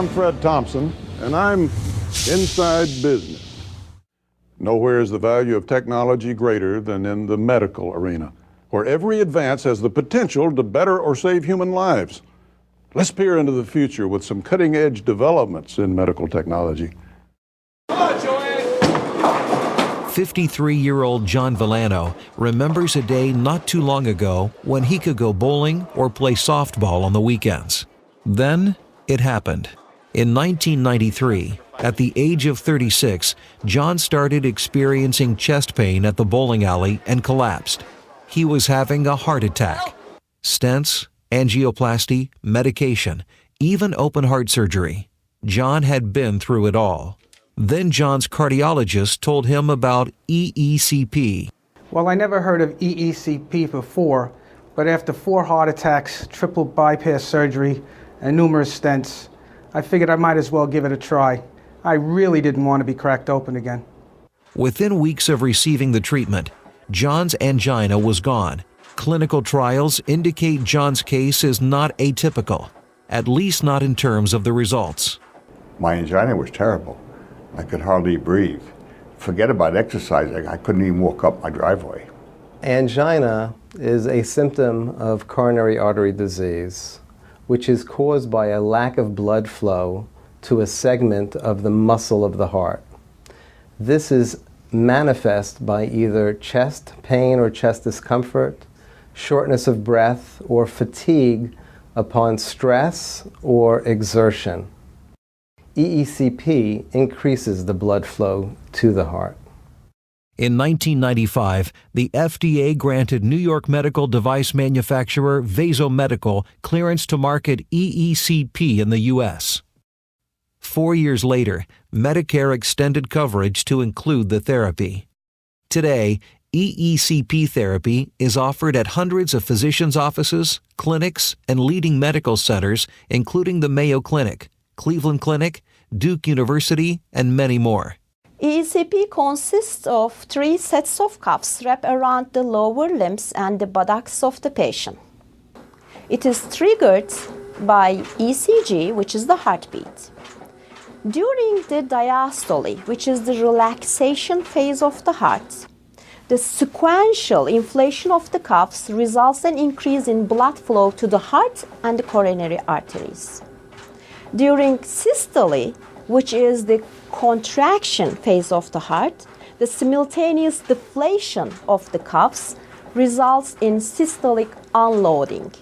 I'm Fred Thompson, and I'm inside business. Nowhere is the value of technology greater than in the medical arena, where every advance has the potential to better or save human lives. Let's peer into the future with some cutting-edge developments in medical technology. 53-year-old John Villano remembers a day not too long ago when he could go bowling or play softball on the weekends. Then it happened. In 1993, at the age of 36, John started experiencing chest pain at the bowling alley and collapsed. He was having a heart attack. Stents, angioplasty, medication, even open heart surgery. John had been through it all. Then John's cardiologist told him about ECCP. Well, I never heard of ECCP before, but after 4 heart attacks, triple bypass surgery, and numerous stents, I figured I might as well give it a try. I really didn't want to be cracked open again. Within weeks of receiving the treatment, John's angina was gone. Clinical trials indicate John's case is not atypical, at least not in terms of the results. My angina was terrible. I could hardly breathe. Forget about exercise, I couldn't even walk up my driveway. Angina is a symptom of coronary artery disease, which is caused by a lack of blood flow to a segment of the muscle of the heart. This is manifest by either chest pain or chest discomfort, shortness of breath, or fatigue upon stress or exertion. ECCP increases the blood flow to the heart. In 1995, the FDA granted New York medical device manufacturer Vasomedical clearance to market ECCP in the U.S. 4 years later, Medicare extended coverage to include the therapy. Today, ECCP therapy is offered at hundreds of physicians' offices, clinics, and leading medical centers, including the Mayo Clinic, Cleveland Clinic, Duke University, and many more. ECCP consists of 3 sets of cuffs wrapped around the lower limbs and the buttocks of the patient. It is triggered by ECG, which is the heartbeat. During the diastole, which is the relaxation phase of the heart, the sequential inflation of the cuffs results in an increase in blood flow to the heart and the coronary arteries. During systole, which is the contraction phase of the heart, the simultaneous deflation of the cuffs results in systolic unloading,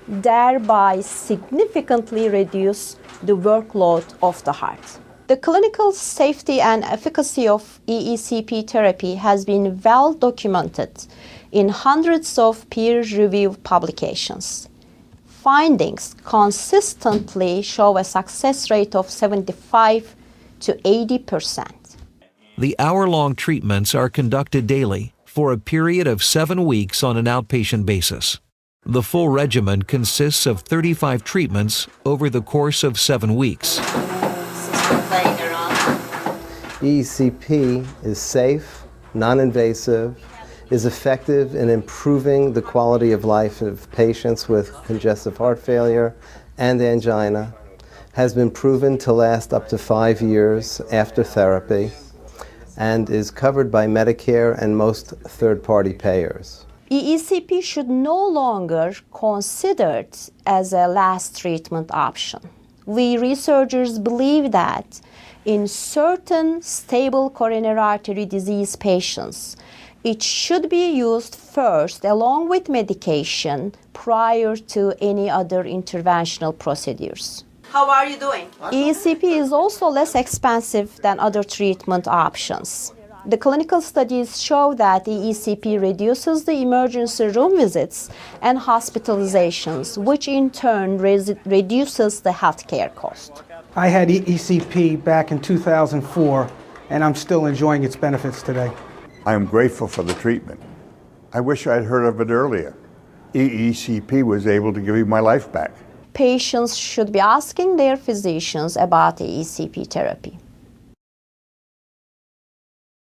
thereby significantly reduce the workload of the heart. The clinical safety and efficacy of ECCP therapy has been well documented in hundreds of peer-reviewed publications. Findings consistently show a success rate of 75 to 80%. The hour-long treatments are conducted daily for a period of 7 weeks on an outpatient basis. The full regimen consists of 35 treatments over the course of 7 weeks. ECCP is safe, non-invasive, is effective in improving the quality of life of patients with congestive heart failure and angina, has been proven to last up to 5 years after therapy, and is covered by Medicare and most third-party payers. ECCP should no longer considered as a last treatment option. We researchers believe that in certain stable coronary artery disease patients, it should be used first along with medication prior to any other interventional procedures. How are you doing? ECCP is also less expensive than other treatment options. The clinical studies show that ECCP reduces the emergency room visits and hospitalizations, which in turn reduces the healthcare cost. I had ECCP back in 2004, and I'm still enjoying its benefits today. I am grateful for the treatment. I wish I'd heard of it earlier. ECCP was able to give me my life back. Patients should be asking their physicians about the ECCP therapy.